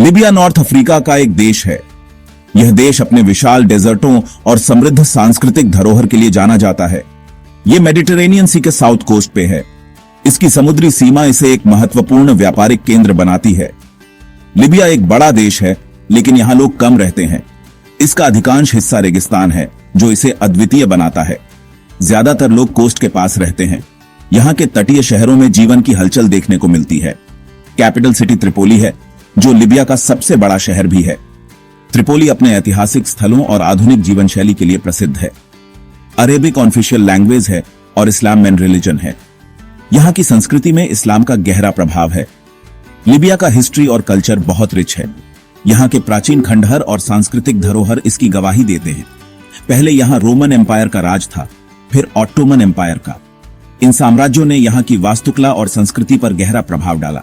Libya north Africa का एक देश है। यह देश अपने विशाल डेजर्टों और समृद्ध सांस्कृतिक धरोहर के लिए जाना जाता है। यह मेडिटेरेनियन सी के साउथ कोस्ट पे है। इसकी समुद्री सीमा इसे एक महत्वपूर्ण व्यापारिक केंद्र बनाती है। लीबिया एक बड़ा देश है, लेकिन यहां लोग कम रहते हैं। इसका अधिकांश हिस्सा रेगिस्तान है, जो इसे अद्वितीय बनाता है। ज्यादातर लोग कोस्ट के पास रहते हैं। यहाँ के तटीय शहरों में जीवन की हलचल देखने को मिलती है। कैपिटल सिटी त्रिपोली है, जो लीबिया का सबसे बड़ा शहर भी है। त्रिपोली अपने ऐतिहासिक स्थलों और आधुनिक जीवन शैली के लिए प्रसिद्ध है। अरेबिक ऑफिशियल लैंग्वेज है और इस्लाम मेन रिलीजन है। यहाँ की संस्कृति में इस्लाम का गहरा प्रभाव है। लीबिया का हिस्ट्री और कल्चर बहुत रिच है। यहाँ के प्राचीन खंडहर और सांस्कृतिक धरोहर इसकी गवाही देते हैं। पहले यहाँ रोमन एम्पायर का राज था, फिर ऑटोमन एम्पायर का। इन साम्राज्यों ने यहाँ की वास्तुकला और संस्कृति पर गहरा प्रभाव डाला।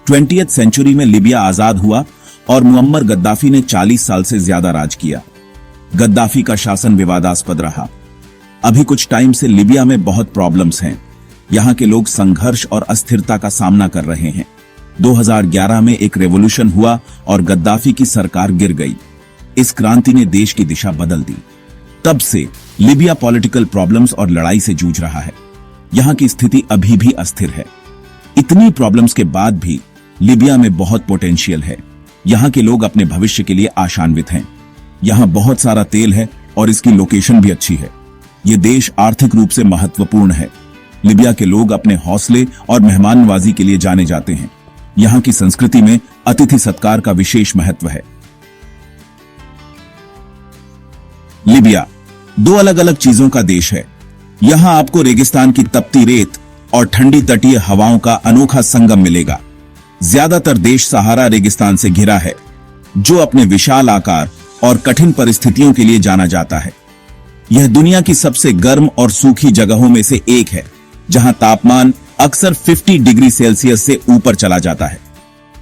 20वीं सेंचुरी में लीबिया आजाद हुआ और मुअम्मर गद्दाफी ने 40 साल से ज्यादा राज किया। गद्दाफी का शासन विवादास्पद रहा। अभी कुछ टाइम से लीबिया में बहुत प्रॉब्लम्स हैं। यहाँ के लोग संघर्ष और अस्थिरता का सामना कर रहे हैं। 2011 में एक रेवोल्यूशन हुआ और गद्दाफी की सरकार गिर गई। इस क्रांति ने देश की दिशा बदल दी। तब से लीबिया पॉलिटिकल प्रॉब्लम्स और लड़ाई से जूझ रहा है। यहाँ की स्थिति अभी भी अस्थिर है। इतनी प्रॉब्लम्स के बाद भी लीबिया में बहुत पोटेंशियल है। यहाँ के लोग अपने भविष्य के लिए आशान्वित हैं। यहाँ बहुत सारा तेल है और इसकी लोकेशन भी अच्छी है। ये देश आर्थिक रूप से महत्वपूर्ण है। लीबिया के लोग अपने हौसले और मेहमान नवाजी के लिए जाने जाते हैं। यहाँ की संस्कृति में अतिथि सत्कार का विशेष महत्व है। लीबिया दो अलग अलग चीजों का देश है। यहाँ आपको रेगिस्तान की तपती रेत और ठंडी तटीय हवाओं का अनोखा संगम मिलेगा। ज्यादातर देश सहारा रेगिस्तान से घिरा है, जो अपने विशाल आकार और कठिन परिस्थितियों के लिए जाना जाता है। यह दुनिया की सबसे गर्म और सूखी जगहों में से एक है, जहां तापमान अक्सर 50 डिग्री सेल्सियस से ऊपर चला जाता है।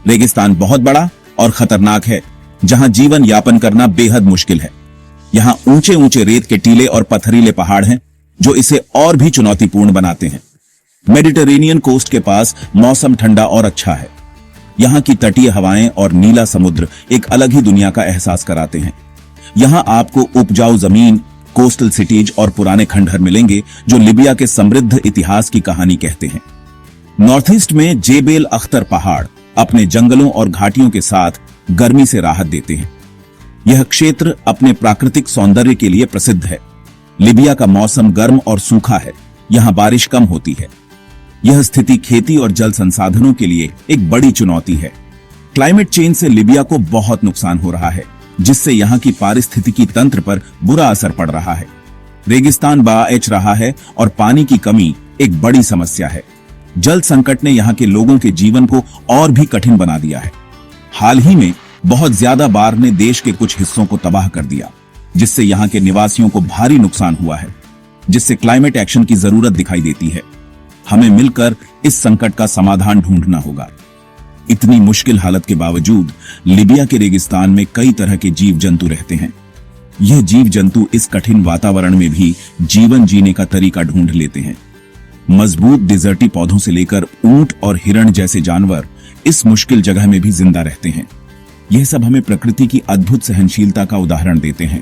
रेगिस्तान बहुत बड़ा और खतरनाक है, जहां जीवन यापन करना बेहद मुश्किल है। यहां ऊंचे ऊंचे रेत के टीले और पथरीले पहाड़ हैं, जो इसे और भी चुनौतीपूर्ण बनाते हैं। मेडिटेरेनियन कोस्ट के पास मौसम ठंडा और अच्छा है। यहाँ की तटीय हवाएं और नीला समुद्र एक अलग ही दुनिया का एहसास कराते हैं। यहाँ आपको उपजाऊ जमीन, कोस्टल सिटीज और पुराने खंडहर मिलेंगे, जो लीबिया के समृद्ध इतिहास की कहानी कहते हैं। नॉर्थ ईस्ट में जेबेल अख्तर पहाड़ अपने जंगलों और घाटियों के साथ गर्मी से राहत देते हैं। यह क्षेत्र अपने प्राकृतिक सौंदर्य के लिए प्रसिद्ध है। लीबिया का मौसम गर्म और सूखा है। यहाँ बारिश कम होती है। यह स्थिति खेती और जल संसाधनों के लिए एक बड़ी चुनौती है। क्लाइमेट चेंज से लीबिया को बहुत नुकसान हो रहा है, जिससे यहाँ की पारिस्थितिकी तंत्र पर बुरा असर पड़ रहा है। रेगिस्तान बाएच रहा है और पानी की कमी एक बड़ी समस्या है। जल संकट ने यहाँ के लोगों के जीवन को और भी कठिन बना दिया है। हाल ही में बहुत ज्यादा बाढ़ ने देश के कुछ हिस्सों को तबाह कर दिया, जिससे यहाँ के निवासियों को भारी नुकसान हुआ है, जिससे क्लाइमेट एक्शन की जरूरत दिखाई देती है। हमें मिलकर इस संकट का समाधान ढूंढना होगा। इतनी मुश्किल हालत के बावजूद लीबिया के रेगिस्तान में कई तरह के जीव जंतु रहते हैं। यह जीव जंतु इस कठिन वातावरण में भी जीवन जीने का तरीका ढूंढ लेते हैं। मजबूत डिजर्टी पौधों से लेकर ऊंट और हिरण जैसे जानवर इस मुश्किल जगह में भी जिंदा रहते हैं। यह सब हमें प्रकृति की अद्भुत सहनशीलता का उदाहरण देते हैं।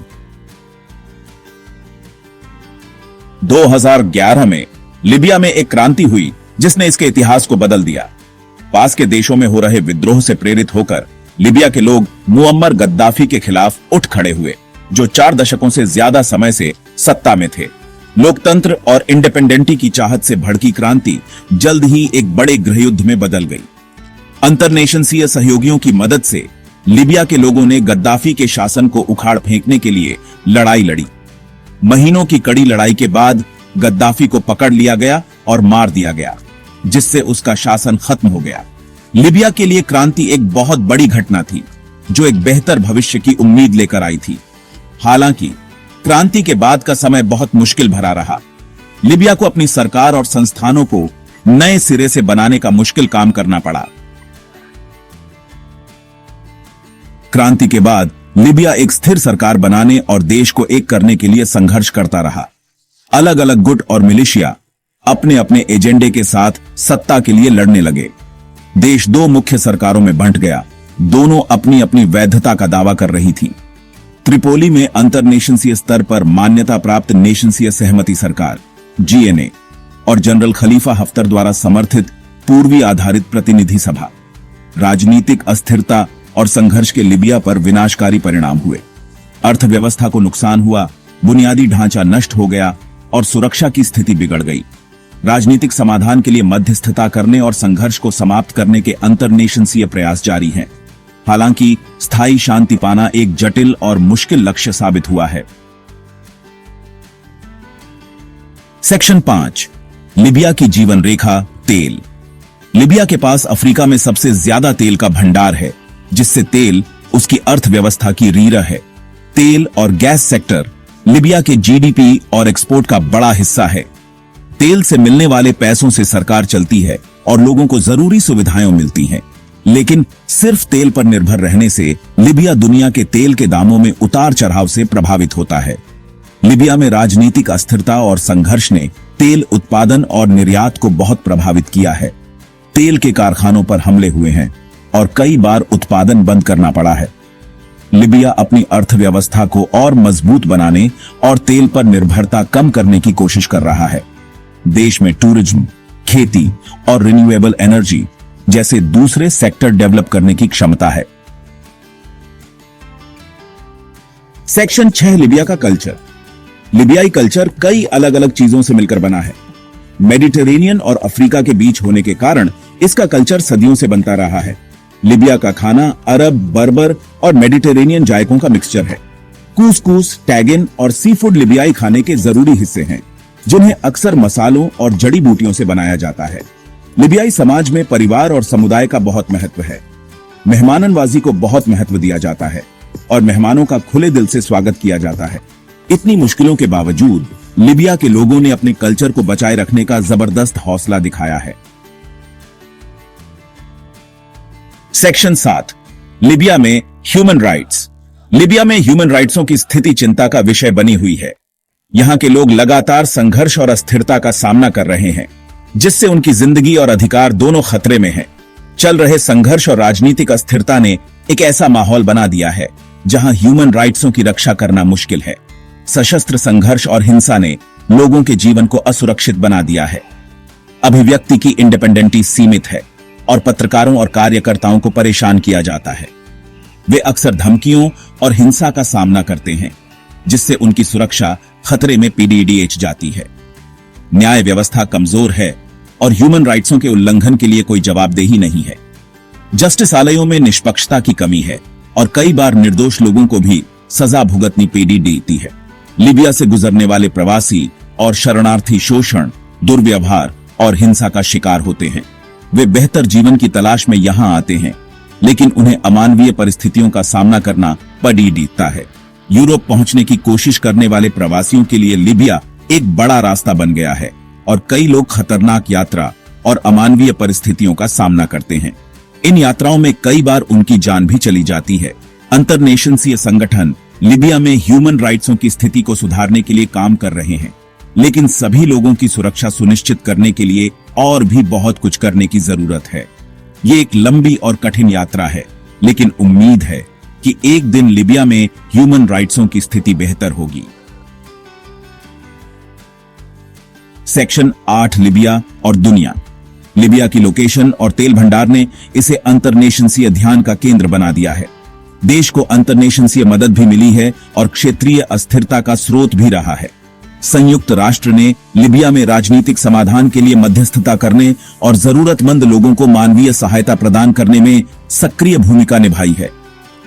2011 में लीबिया में एक क्रांति हुई, जिसने इसके इतिहास को बदल दिया। पास के देशों में हो रहे विद्रोह से प्रेरित होकर लीबिया के लोग मुअम्मर गद्दाफी के खिलाफ उठ खड़े हुए, जो 4 दशकों से ज्यादा समय से सत्ता में थे। लोकतंत्र और इंडिपेंडेंटी की चाहत से भड़की क्रांति जल्द ही एक बड़े गृहयुद्ध में बदल गई। अंतरनेशनसीय सहयोगियों की मदद से लीबिया के लोगों ने गद्दाफी के शासन को उखाड़ फेंकने के लिए लड़ाई लड़ी। महीनों की कड़ी लड़ाई के बाद गद्दाफी को पकड़ लिया गया और मार दिया गया, जिससे उसका शासन खत्म हो गया। लीबिया के लिए क्रांति एक बहुत बड़ी घटना थी, जो एक बेहतर भविष्य की उम्मीद लेकर आई थी। हालांकि क्रांति के बाद का समय बहुत मुश्किल भरा रहा। लीबिया को अपनी सरकार और संस्थानों को नए सिरे से बनाने का मुश्किल काम करना पड़ा। क्रांति के बाद लीबिया एक स्थिर सरकार बनाने और देश को एक करने के लिए संघर्ष करता रहा। अलग अलग गुट और मिलिशिया अपने अपने एजेंडे के साथ सत्ता के लिए लड़ने लगे। देश 2 मुख्य सरकारों में बंट गया दोनों अपनी अपनी वैधता का दावा कर रही थीं। त्रिपोली में अंतरनेशंसीय स्तर पर मान्यता प्राप्त नेशंसीय सहमति सरकार जीएनए और जनरल खलीफा हफ्तर द्वारा समर्थित पूर्वी आधारित प्रतिनिधि सभा। राजनीतिक अस्थिरता और संघर्ष के लिबिया पर विनाशकारी परिणाम हुए। अर्थव्यवस्था को नुकसान हुआ, बुनियादी ढांचा नष्ट हो गया और सुरक्षा की स्थिति बिगड़ गई। राजनीतिक समाधान के लिए मध्यस्थता करने और संघर्ष को समाप्त करने के अंतरनेशंसीय प्रयास जारी हैं। हालांकि स्थायी शांति पाना एक जटिल और मुश्किल लक्ष्य साबित हुआ है। सेक्शन 5, लिबिया की जीवन रेखा, तेल। लिबिया के पास अफ्रीका में सबसे ज्यादा तेल का भंडार है, जिससे तेल उसकी अर्थव्यवस्था की रीढ़ है। तेल और गैस सेक्टर लिबिया के जीडीपी और एक्सपोर्ट का बड़ा हिस्सा है। तेल से मिलने वाले पैसों से सरकार चलती है और लोगों को जरूरी सुविधाएं मिलती हैं। लेकिन सिर्फ तेल पर निर्भर रहने से लिबिया दुनिया के तेल के दामों में उतार चढ़ाव से प्रभावित होता है। लिबिया में राजनीतिक अस्थिरता और संघर्ष ने तेल उत्पादन और निर्यात को बहुत प्रभावित किया है। तेल के कारखानों पर हमले हुए हैं और कई बार उत्पादन बंद करना पड़ा है। लिबिया अपनी अर्थव्यवस्था को और मजबूत बनाने और तेल पर निर्भरता कम करने की कोशिश कर रहा है। देश में टूरिज्म, खेती और रिन्यूएबल एनर्जी जैसे दूसरे सेक्टर डेवलप करने की क्षमता है। सेक्शन 6, लिबिया का कल्चर। लिबियाई कल्चर कई अलग अलग चीजों से मिलकर बना है। मेडिटेरेनियन और अफ्रीका के बीच होने के कारण इसका कल्चर सदियों से बनता रहा है। लिबिया का खाना अरब, बर्बर और मेडिटेरेनियन जायकों का मिक्सचर है। कूसकूस, टैगिन और सी फूड लिबियाई खाने के जरूरी हिस्से हैं, जिन्हें अक्सर मसालों और जड़ी बूटियों से बनाया जाता है। लिबियाई समाज में परिवार और समुदाय का बहुत महत्व है। मेहमाननवाजी को बहुत महत्व दिया जाता है और मेहमानों का खुले दिल से स्वागत किया जाता है। इतनी मुश्किलों के बावजूद लिबिया के लोगों ने अपने कल्चर को बचाए रखने का जबरदस्त हौसला दिखाया है। सेक्शन 7, लिबिया में ह्यूमन राइट्स। लिबिया में ह्यूमन राइट्सों की स्थिति चिंता का विषय बनी हुई है। यहां के लोग लगातार संघर्ष और अस्थिरता का सामना कर रहे हैं, जिससे उनकी जिंदगी और अधिकार दोनों खतरे में हैं। चल रहे संघर्ष और राजनीतिक अस्थिरता ने एक ऐसा माहौल बना दिया है जहां ह्यूमन राइट्सों की रक्षा करना मुश्किल है। सशस्त्र संघर्ष और हिंसा ने लोगों के जीवन को असुरक्षित बना दिया है। अभिव्यक्ति की इंडिपेंडेंटी सीमित है और पत्रकारों और कार्यकर्ताओं को परेशान किया जाता है। वे अक्सर धमकियों और हिंसा का सामना करते हैं, जिससे उनकी सुरक्षा खतरे में पीडीडीएच जाती है। न्याय व्यवस्था कमजोर है और ह्यूमन राइट्सों के उल्लंघन के लिए कोई जवाबदेही नहीं है। जस्टिसालयों में निष्पक्षता की कमी है और कई बार निर्दोष लोगों को भी सजा भुगतनी पड़ती है। लिबिया से गुजरने वाले प्रवासी और शरणार्थी शोषण, दुर्व्यवहार और हिंसा का शिकार होते हैं। वे बेहतर जीवन की तलाश में यहां आते हैं, लेकिन उन्हें अमानवीय परिस्थितियों का सामना करना पड़ता है। यूरोप पहुंचने की कोशिश करने वाले प्रवासियों के लिए लिबिया एक बड़ा रास्ता बन गया है और कई लोग खतरनाक यात्रा और अमानवीय परिस्थितियों का सामना करते हैं। इन यात्राओं में कई बार उनकी जान भी चली जाती है। अंतरनेशंसीय संगठन लिबिया में ह्यूमन राइट्सों की स्थिति को सुधारने के लिए काम कर रहे हैं, लेकिन सभी लोगों की सुरक्षा सुनिश्चित करने के लिए और भी बहुत कुछ करने की जरूरत है। ये एक लंबी और कठिन यात्रा है, लेकिन उम्मीद है कि एक दिन लिबिया में ह्यूमन राइट्सों की स्थिति बेहतर होगी। सेक्शन 8, लिबिया और दुनिया। लिबिया की लोकेशन और तेल भंडार ने इसे अंतरनेशंसीय ध्यान का केंद्र बना दिया है। देश को अंतरनेशंसीय मदद भी मिली है और क्षेत्रीय अस्थिरता का स्रोत भी रहा है। संयुक्त राष्ट्र ने लिबिया में राजनीतिक समाधान के लिए मध्यस्थता करने और जरूरतमंद लोगों को मानवीय सहायता प्रदान करने में सक्रिय भूमिका निभाई है।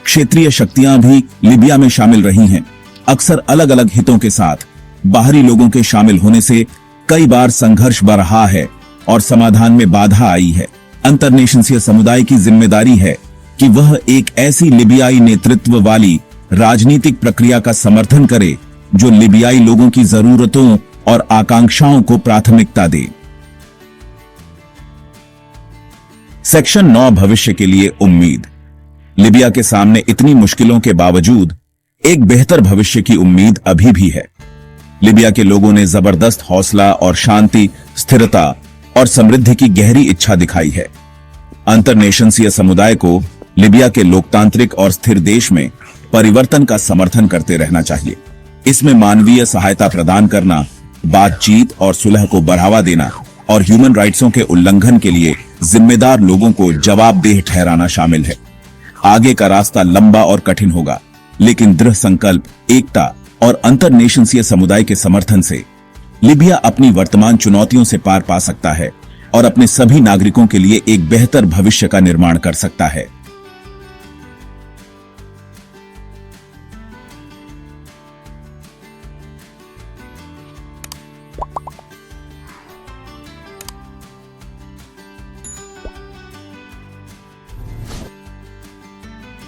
क्षेत्रीय शक्तियां भी लिबिया में शामिल रही हैं, अक्सर अलग अलग हितों के साथ। बाहरी लोगों के शामिल होने से कई बार संघर्ष बढ़ रहा है और समाधान में बाधा आई है। अंतरनेशंसीय समुदाय की जिम्मेदारी है कि वह एक ऐसी लिबियाई नेतृत्व वाली राजनीतिक प्रक्रिया का समर्थन करे जो लिबियाई लोगों की जरूरतों और आकांक्षाओं को प्राथमिकता दे। सेक्शन 9, भविष्य के लिए उम्मीद। लिबिया के सामने इतनी मुश्किलों के बावजूद एक बेहतर भविष्य की उम्मीद अभी भी है। लिबिया के लोगों ने जबरदस्त हौसला और शांति, स्थिरता और समृद्धि की गहरी इच्छा दिखाई है। अंतरनेशंसीय समुदाय को लिबिया के लोकतांत्रिक और स्थिर देश में परिवर्तन का समर्थन करते रहना चाहिए। इसमें मानवीय सहायता प्रदान करना, बातचीत और सुलह को बढ़ावा देना और ह्यूमन राइट्सों के उल्लंघन के लिए जिम्मेदार लोगों को जवाबदेह ठहराना शामिल है। आगे का रास्ता लंबा और कठिन होगा, लेकिन दृढ़ संकल्प, एकता और अंतर्नेशंसीय समुदाय के समर्थन से लिबिया अपनी वर्तमान चुनौतियों से पार पा सकता है और अपने सभी नागरिकों के लिए एक बेहतर भविष्य का निर्माण कर सकता है।